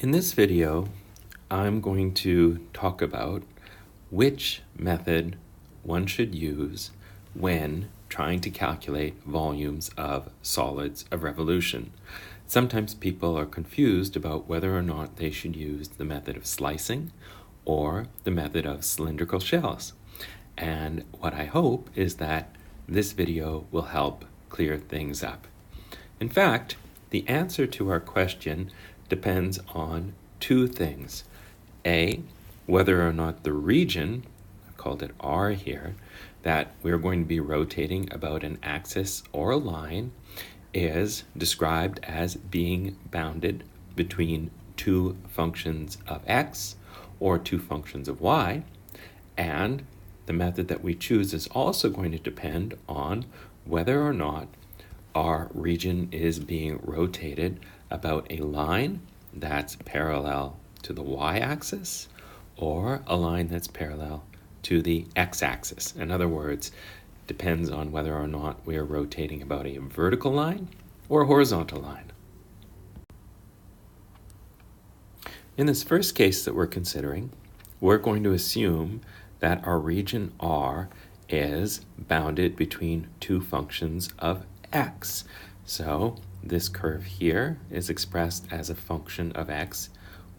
In this video, I'm going to talk about which method one should use when trying to calculate volumes of solids of revolution. Sometimes people are confused about whether or not they should use the method of slicing or the method of cylindrical shells. And what I hope is that this video will help clear things up. In fact, the answer to our question depends on two things. A, whether or not the region, I've called it R here, that we're going to be rotating about an axis or a line is described as being bounded between two functions of x or two functions of y, and the method that we choose is also going to depend on whether or not our region is being rotated about a line that's parallel to the y-axis or a line that's parallel to the x-axis. In other words, depends on whether or not we are rotating about a vertical line or a horizontal line. In this first case that we're considering, we're going to assume that our region R is bounded between two functions of x. So this curve here is expressed as a function of x,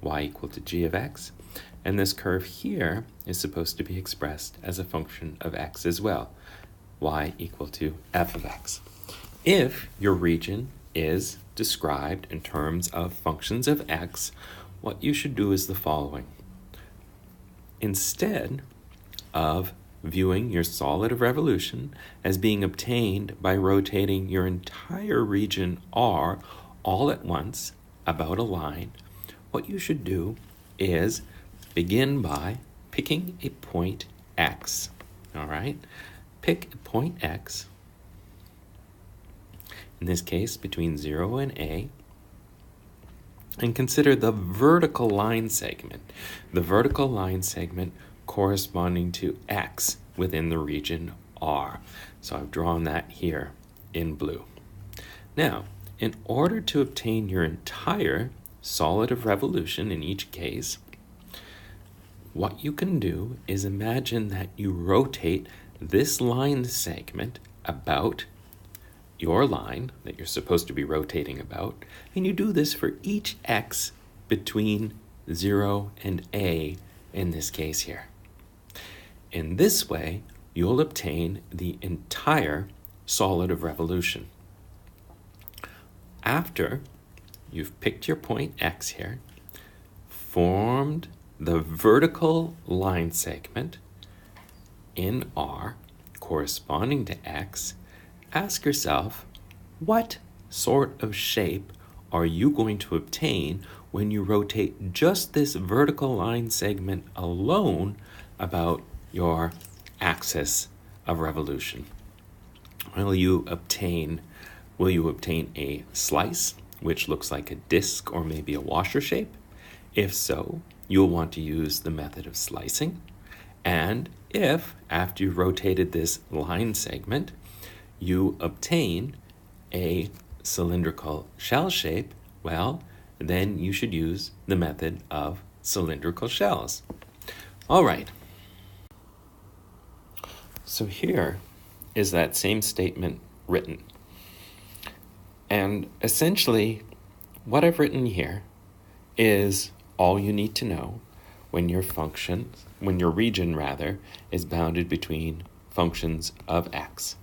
y equal to g of x, and this curve here is supposed to be expressed as a function of x as well, y equal to f of x. If your region is described in terms of functions of x, what you should do is the following. Instead of viewing your solid of revolution as being obtained by rotating your entire region R all at once about a line, what you should do is begin by picking a point X. All right? Pick a point X, in this case between 0 and A, and consider the vertical line segment. The vertical line segment corresponding to x within the region R. So I've drawn that here in blue. Now, in order to obtain your entire solid of revolution in each case, what you can do is imagine that you rotate this line segment about your line that you're supposed to be rotating about, and you do this for each x between 0 and A in this case here. In this way, you'll obtain the entire solid of revolution. After you've picked your point X here, formed the vertical line segment in R corresponding to X, ask yourself, what sort of shape are you going to obtain when you rotate just this vertical line segment alone about your axis of revolution? Will you obtain a slice, which looks like a disc or maybe a washer shape? If so, you'll want to use the method of slicing. And if, after you've rotated this line segment, you obtain a cylindrical shell shape, well, then you should use the method of cylindrical shells. All right. So here is that same statement written. And essentially, what I've written here is all you need to know when your region is bounded between functions of x.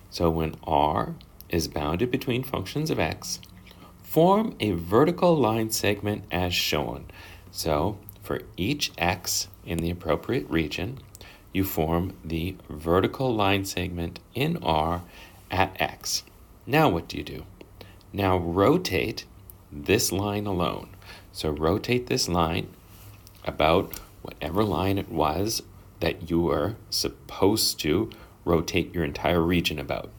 So when R is bounded between functions of x, form a vertical line segment as shown. So for each x in the appropriate region, you form the vertical line segment in R at x. Now what do? Now rotate this line alone. So rotate this line about whatever line it was that you were supposed to rotate your entire region about.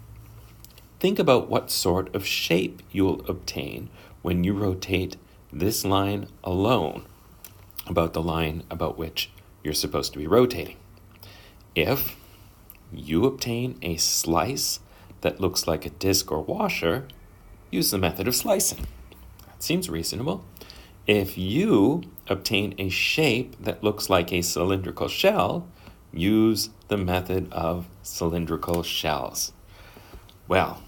Think about what sort of shape you'll obtain when you rotate this line alone about the line about which you're supposed to be rotating. If you obtain a slice that looks like a disc or washer, use the method of slicing. That seems reasonable. If you obtain a shape that looks like a cylindrical shell, use the method of cylindrical shells. Well,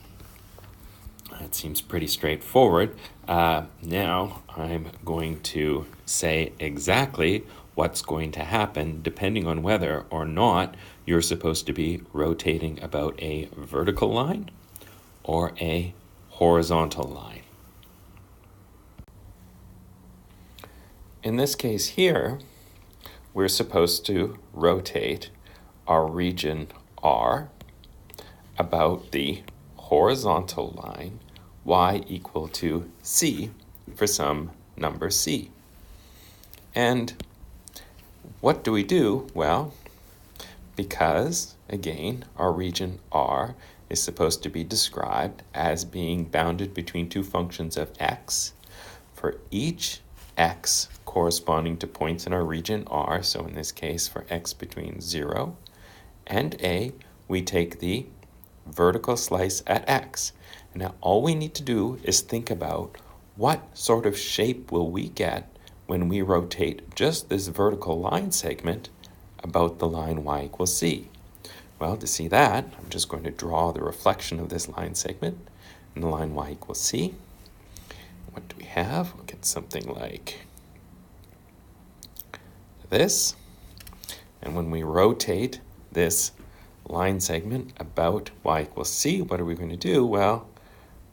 that seems pretty straightforward. Now I'm going to say exactly what's going to happen depending on whether or not you're supposed to be rotating about a vertical line or a horizontal line. In this case here, we're supposed to rotate our region R about the horizontal line y equal to c for some number c. And what do we do? Well, because, again, our region R is supposed to be described as being bounded between two functions of x, for each x corresponding to points in our region R, so in this case for x between 0 and a, we take the vertical slice at x. And now all we need to do is think about what sort of shape will we get when we rotate just this vertical line segment about the line y equals c. Well, to see that, I'm just going to draw the reflection of this line segment and the line y equals c. What do we have? We'll get something like this. And when we rotate this line segment about y equals c, what are we going to do? Well,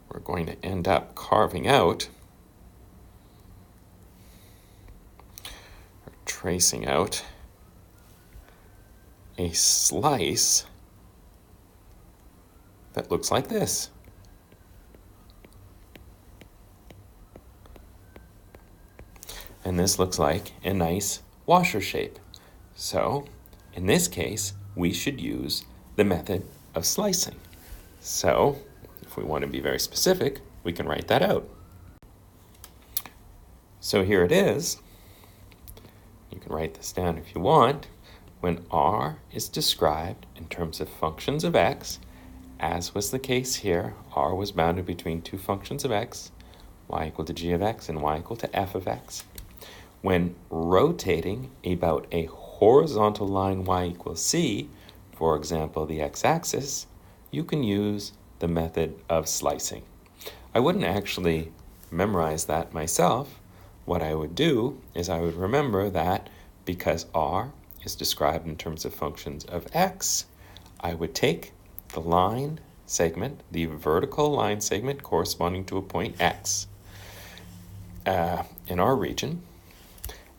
we're going to end up carving out, or tracing out, a slice that looks like this. And this looks like a nice washer shape. So, in this case, we should use the method of slicing. So, if we want to be very specific, we can write that out. So here it is. You can write this down if you want. When R is described in terms of functions of x, as was the case here, R was bounded between two functions of x, y equal to g of x and y equal to f of x. When rotating about a horizontal line y equals c, for example, the x-axis, you can use the method of slicing. I wouldn't actually memorize that myself. What I would do is I would remember that because R is described in terms of functions of x, I would take the line segment, the vertical line segment corresponding to a point x in our region,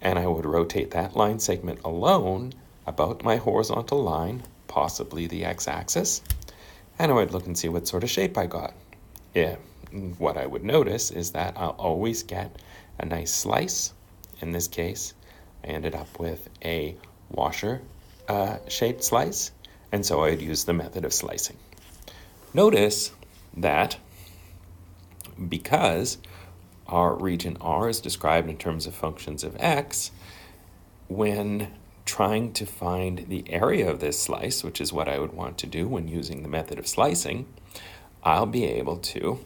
and I would rotate that line segment alone about my horizontal line, possibly the x-axis, and I would look and see what sort of shape I got. What I would notice is that I'll always get a nice slice. In this case, I ended up with a washer shaped slice, and so I'd use the method of slicing. Notice that because our region R is described in terms of functions of x, when trying to find the area of this slice, which is what I would want to do when using the method of slicing, I'll be able to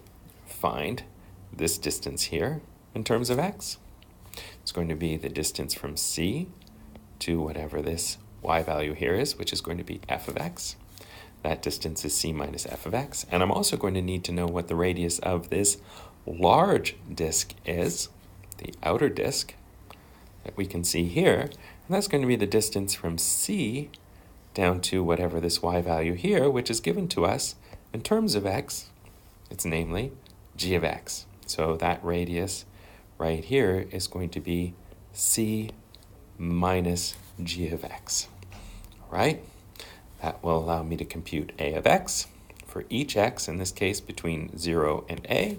find this distance here in terms of x. It's going to be the distance from c to whatever this y value here is, which is going to be f of x. That distance is c minus f of x. And I'm also going to need to know what the radius of this large disk is, the outer disk that we can see here. And that's going to be the distance from c down to whatever this y value here, which is given to us in terms of x. It's namely g of x. So that radius right here is going to be c minus g of x. All right? That will allow me to compute a of x for each x, in this case between 0 and a.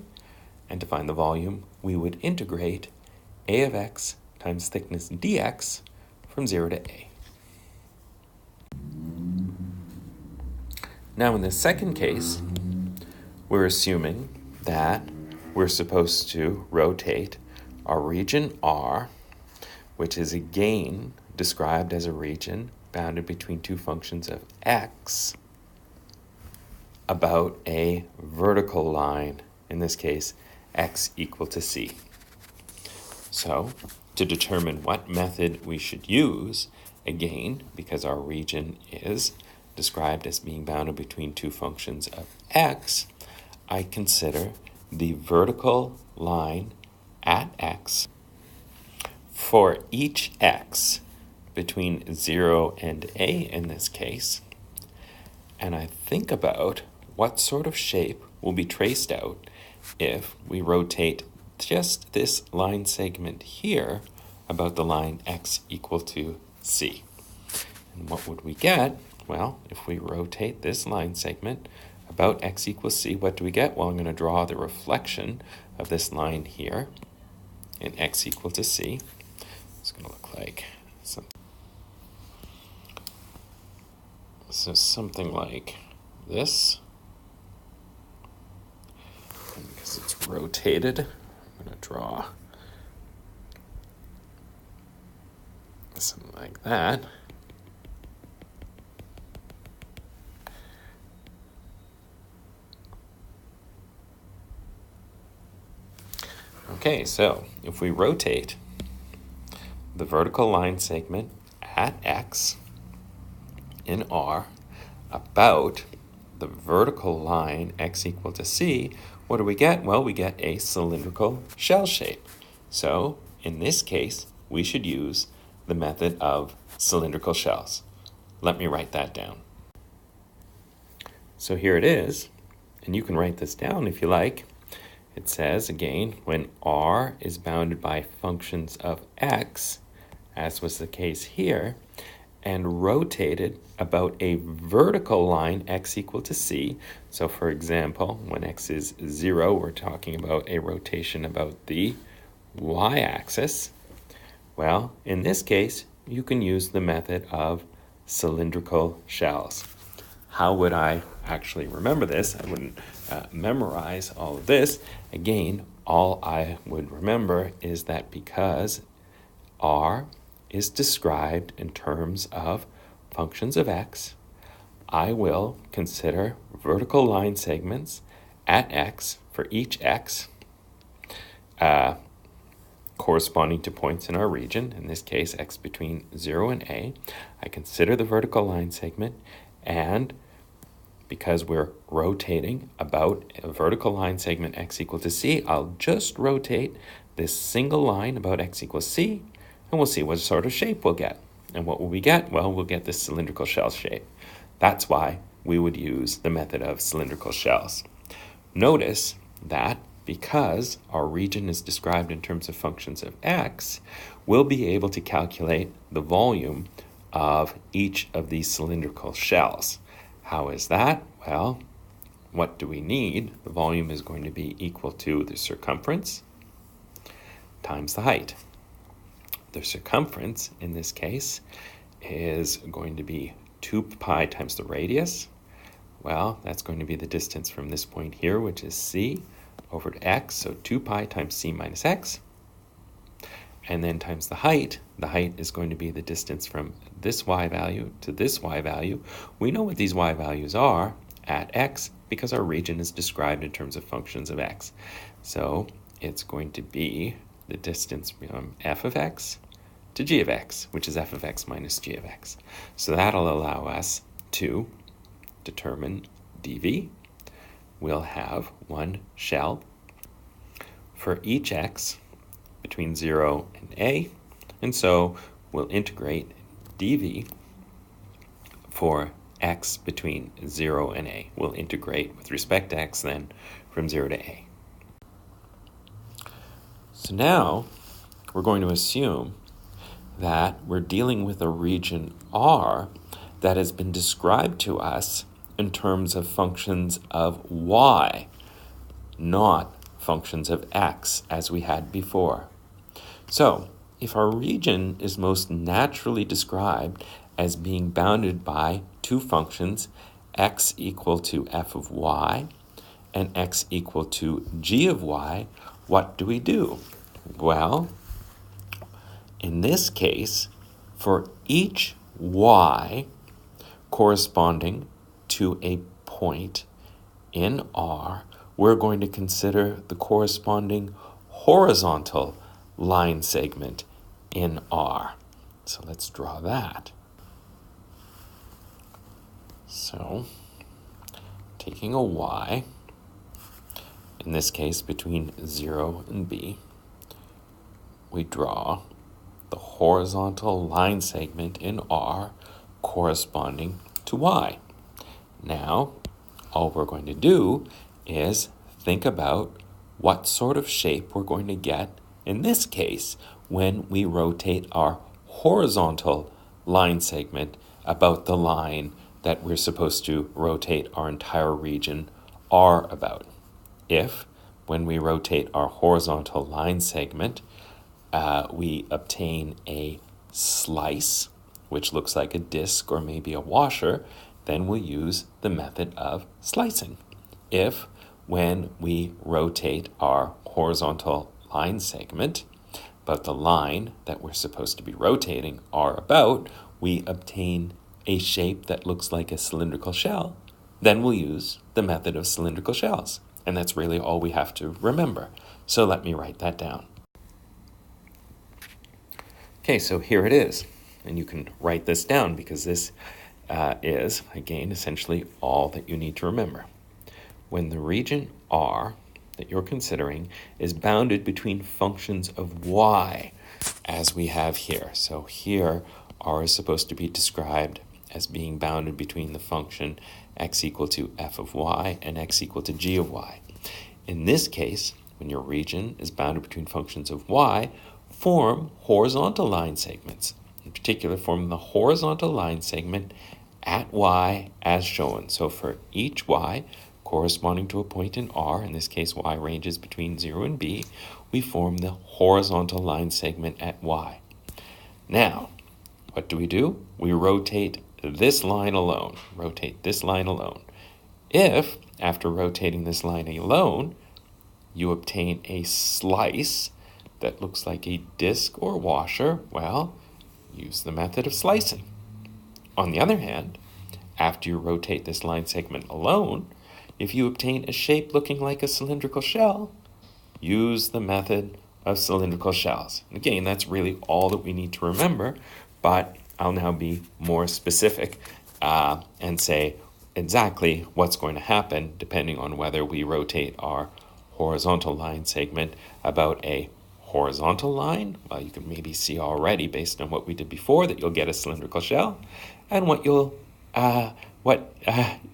And to find the volume, we would integrate a of x times thickness dx from 0 to a. Now in the second case, we're assuming that we're supposed to rotate our region R, which is again described as a region bounded between two functions of x, about a vertical line, in this case, x equal to c. So to determine what method we should use, again, because our region is described as being bounded between two functions of x, I consider the vertical line at x for each x between 0 and a in this case, and I think about what sort of shape will be traced out if we rotate just this line segment here about the line x equal to c. And what would we get? Well, if we rotate this line segment about x equals c, what do we get? Well, I'm going to draw the reflection of this line here in x equal to c. It's going to look like something like this. And because it's rotated, I'm going to draw something like that. Okay, so if we rotate the vertical line segment at x in R about the vertical line x equal to c, what do we get? Well, we get a cylindrical shell shape. So in this case, we should use the method of cylindrical shells. Let me write that down. So here it is, and you can write this down if you like. It says, again, when R is bounded by functions of x, as was the case here, and rotated about a vertical line x equal to c. So for example, when x is 0, we're talking about a rotation about the y-axis. Well, in this case, you can use the method of cylindrical shells. How would I actually remember this? I wouldn't memorize all of this. Again, all I would remember is that because R is described in terms of functions of x, I will consider vertical line segments at x for each x corresponding to points in our region, in this case x between 0 and a. I consider the vertical line segment, and because we're rotating about a vertical line segment x equal to c, I'll just rotate this single line about x equals c, and we'll see what sort of shape we'll get. And what will we get? Well, we'll get this cylindrical shell shape. That's why we would use the method of cylindrical shells. Notice that because our region is described in terms of functions of x, we'll be able to calculate the volume of each of these cylindrical shells. How is that? Well, what do we need? The volume is going to be equal to the circumference times the height. The circumference, in this case, is going to be 2 pi times the radius. Well, that's going to be the distance from this point here, which is c, over to x, so 2 pi times c minus x. And then times the height is going to be the distance from this y value to this y value. We know what these y values are at x because our region is described in terms of functions of x. So it's going to be the distance from f of x to g of x, which is f of x minus g of x. So that'll allow us to determine dv. We'll have one shell for each x between 0 and a, and so we'll integrate dv for x between 0 and a. We'll integrate with respect to x then from 0 to a. So now we're going to assume that we're dealing with a region R that has been described to us in terms of functions of y, not functions of x as we had before. So if our region is most naturally described as being bounded by two functions, x equal to f of y and x equal to g of y, what do we do? Well, in this case, for each y corresponding to a point in R, we're going to consider the corresponding horizontal line segment in R. So let's draw that. So taking a y, in this case between 0 and b, we draw the horizontal line segment in R corresponding to y. Now, all we're going to do is think about what sort of shape we're going to get in this case when we rotate our horizontal line segment about the line that we're supposed to rotate our entire region R about. If, when we rotate our horizontal line segment, we obtain a slice, which looks like a disc or maybe a washer, then we'll use the method of slicing. If, when we rotate our horizontal line segment, but the line that we're supposed to be rotating R about, we obtain a shape that looks like a cylindrical shell, then we'll use the method of cylindrical shells. And that's really all we have to remember. So let me write that down. Okay, so here it is. And you can write this down because this is, again, essentially all that you need to remember. When the region R that you're considering is bounded between functions of y, as we have here. So here, R is supposed to be described as being bounded between the function x equal to f of y and x equal to g of y. In this case, when your region is bounded between functions of y, form horizontal line segments. In particular, form the horizontal line segment at y as shown. So for each y corresponding to a point in R, in this case y ranges between 0 and b, we form the horizontal line segment at y. Now, what do? We rotate this line alone. Rotate this line alone. If, after rotating this line alone, you obtain a slice that looks like a disc or washer, well, use the method of slicing. On the other hand, after you rotate this line segment alone, if you obtain a shape looking like a cylindrical shell, use the method of cylindrical shells. And again, that's really all that we need to remember, but I'll now be more specific and say exactly what's going to happen depending on whether we rotate our horizontal line segment about a horizontal line. Well, you can maybe see already based on what we did before that you'll get a cylindrical shell, and what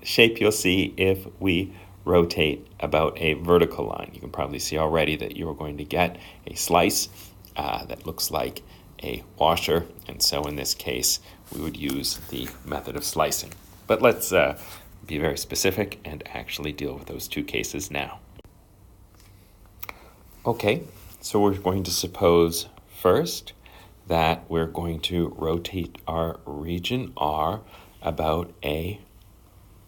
shape you'll see if we rotate about a vertical line. You can probably see already that you're going to get a slice that looks like a washer, and so in this case we would use the method of slicing. But let's be very specific and actually deal with those two cases now. Okay, so we're going to suppose first that we're going to rotate our region R about a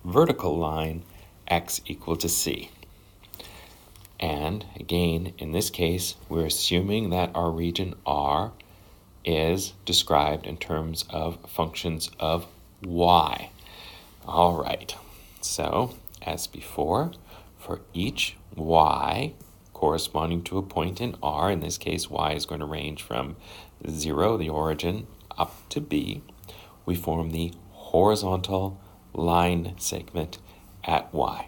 vertical line x equal to c. And again, in this case, we're assuming that our region R is described in terms of functions of y. All right, so as before, for each y corresponding to a point in R, in this case y is going to range from 0, the origin, up to b, we form the horizontal line segment at y.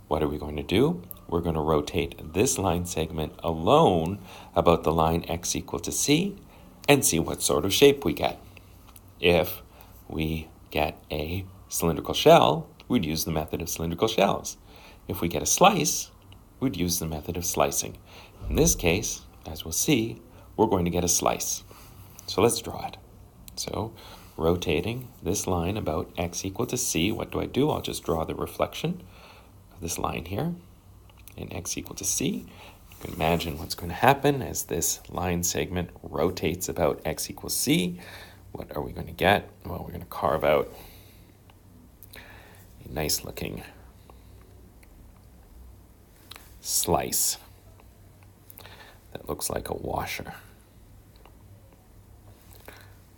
What are we going to do? We're going to rotate this line segment alone about the line x equal to c and see what sort of shape we get. If we get a cylindrical shell, we'd use the method of cylindrical shells. If we get a slice, we'd use the method of slicing. In this case, as we'll see, we're going to get a slice. So let's draw it. So rotating this line about x equal to c, what do? I'll just draw the reflection of this line here in x equal to c. You can imagine what's going to happen as this line segment rotates about x equals c. What are we going to get? Well, we're going to carve out a nice looking slice that looks like a washer.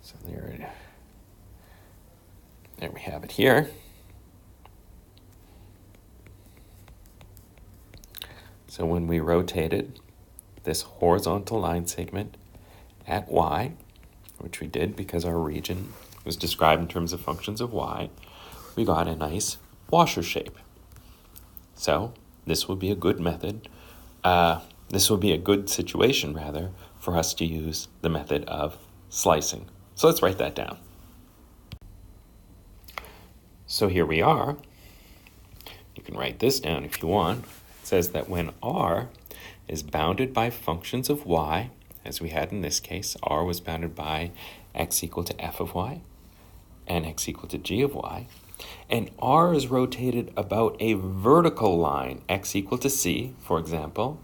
So there we have it here. So when we rotated this horizontal line segment at y, which we did because our region was described in terms of functions of y, we got a nice washer shape. So this will be a good method. This will be a good situation, rather, for us to use the method of slicing. So let's write that down. So here we are. You can write this down if you want. It says that when r is bounded by functions of y, as we had in this case, r was bounded by x equal to f of y and x equal to g of y, and r is rotated about a vertical line, x equal to c, for example,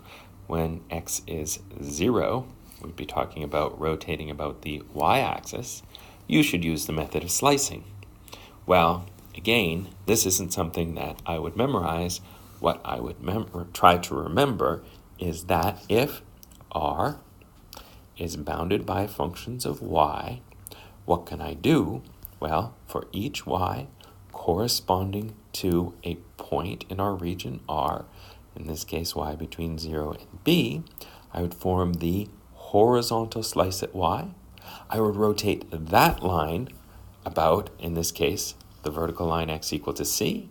when x is 0, we'd be talking about rotating about the y-axis, you should use the method of slicing. Well, again, this isn't something that I would memorize. What I would try to remember is that if r is bounded by functions of y, what can I do? Well, for each y corresponding to a point in our region R, in this case y between 0 and b, I would form the horizontal slice at y. I would rotate that line about, in this case, the vertical line x equal to c,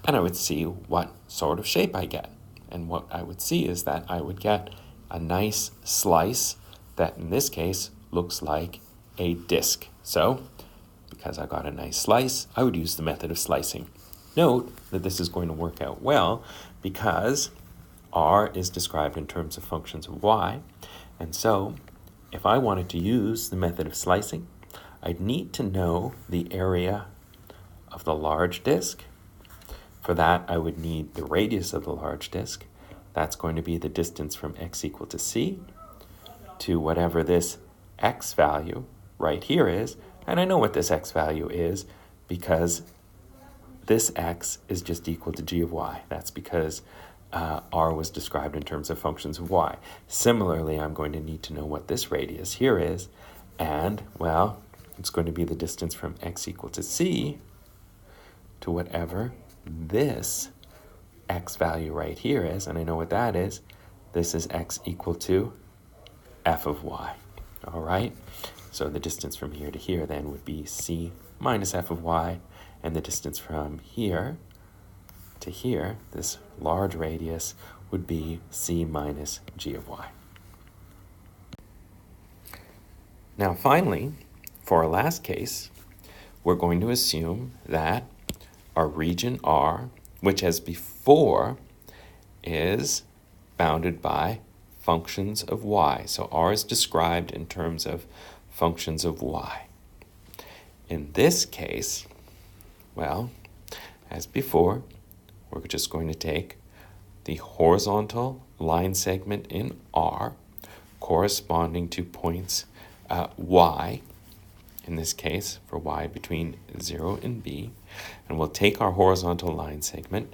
and I would see what sort of shape I get. And what I would see is that I would get a nice slice that, in this case, looks like a disc. So, because I got a nice slice, I would use the method of slicing. Note that this is going to work out well because r is described in terms of functions of y, and so if I wanted to use the method of slicing, I'd need to know the area of the large disk. For that, I would need the radius of the large disk. That's going to be the distance from x equal to c to whatever this x value right here is. And I know what this x value is because this x is just equal to g of y. That's because r was described in terms of functions of y. Similarly, I'm going to need to know what this radius here is. And, well, it's going to be the distance from x equal to c to whatever this x value right here is, and I know what that is. This is x equal to f of y. All right? So the distance from here to here then would be c minus f of y, and the distance from here to here, this large radius, would be c minus g of y. Now finally, for our last case, we're going to assume that our region R, which as before is bounded by functions of y. So R is described in terms of functions of y. In this case, well, as before, we're just going to take the horizontal line segment in R corresponding to points y, in this case for y between 0 and b, and we'll take our horizontal line segment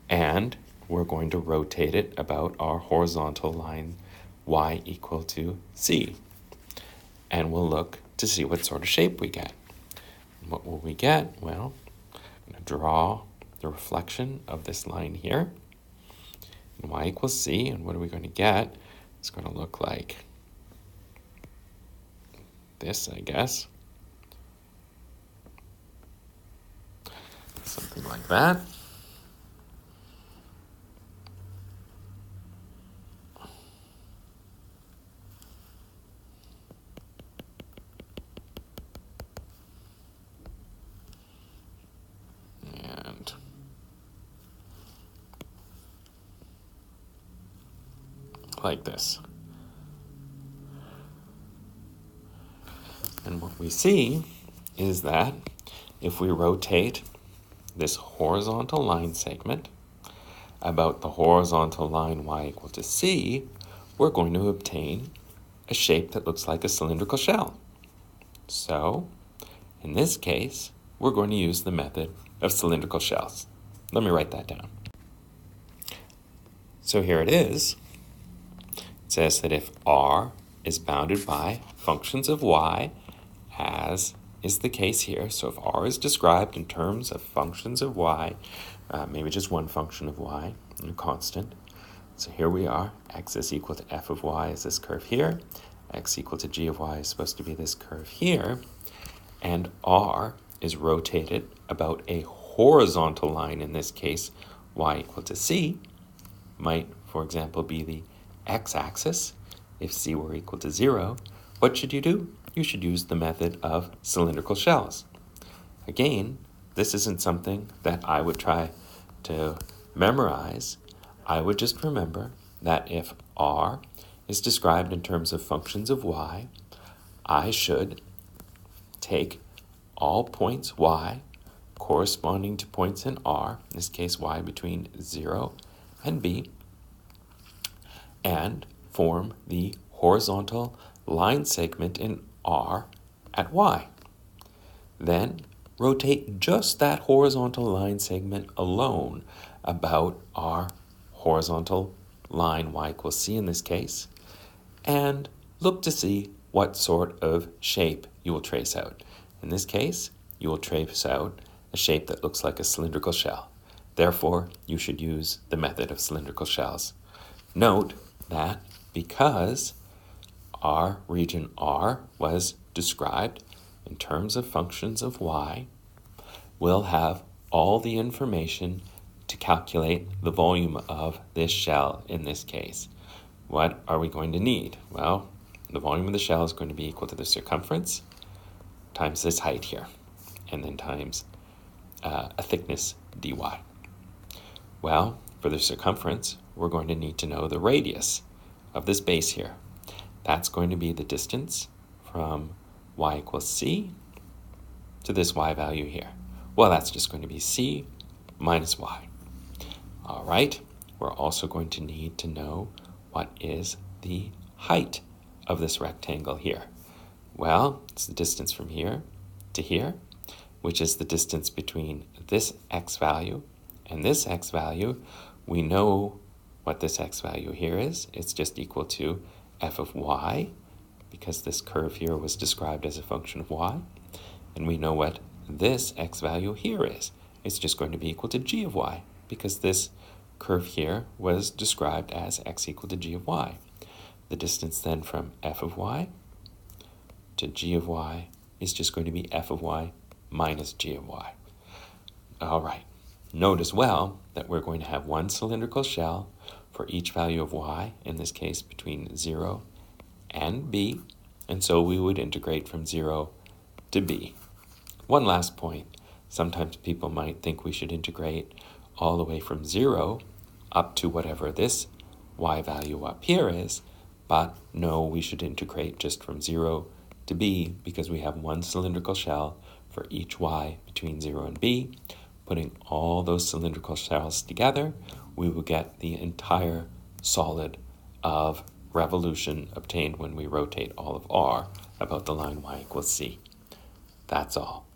and we're going to rotate it about our horizontal line y equal to c. And we'll look to see what sort of shape we get. And what will we get? Well, I'm going to draw the reflection of this line here. And y equals c, and what are we going to get? It's going to look like this, I guess. Something like that. And like this. And what we see is that if we rotate this horizontal line segment about the horizontal line y equal to c, we're going to obtain a shape that looks like a cylindrical shell. So, in this case, we're going to use the method of cylindrical shells. Let me write that down. So here it is. It says that if R is bounded by functions of y, as is the case here, so if R is described in terms of functions of y, maybe just one function of y, a constant, So here we are. X is equal to f of y is this curve here. X equal to g of y is supposed to be this curve here. And r is rotated about a horizontal line, in this case, y equal to c, might, for example, be the x-axis. If c were equal to 0, what should you do? You should use the method of cylindrical shells. Again, this isn't something that I would try to memorize. I would just remember that if r is described in terms of functions of y, I should take all points y corresponding to points in r, in this case y between 0 and b, and form the horizontal line segment in r at y. Then rotate just that horizontal line segment alone about our horizontal line y equals c in this case, and look to see what sort of shape you will trace out. In this case, you will trace out a shape that looks like a cylindrical shell. Therefore, you should use the method of cylindrical shells. Note that because our region R was described in terms of functions of y, we'll have all the information to calculate the volume of this shell in this case. What are we going to need? Well, the volume of the shell is going to be equal to the circumference times this height here, and then times a thickness dy. Well, for the circumference, we're going to need to know the radius of this base here. That's going to be the distance from y equals c to this y value here. Well, that's just going to be c minus y. All right, we're also going to need to know what is the height of this rectangle here. Well, it's the distance from here to here, which is the distance between this x value and this x value. We know what this x value here is. It's just equal to f of y, because this curve here was described as a function of y. And we know what this x value here is. It's just going to be equal to g of y, because this curve here was described as x equal to g of y. The distance then from f of y to g of y is just going to be f of y minus g of y. All right. Note as well that we're going to have one cylindrical shell for each value of y, in this case between 0 and b, and so we would integrate from 0 to b. One last point. Sometimes people might think we should integrate all the way from 0 up to whatever this y value up here is, but no, we should integrate just from 0 to b, because we have one cylindrical shell for each y between 0 and b. Putting all those cylindrical shells together, we will get the entire solid of revolution obtained when we rotate all of r about the line y equals c. That's all.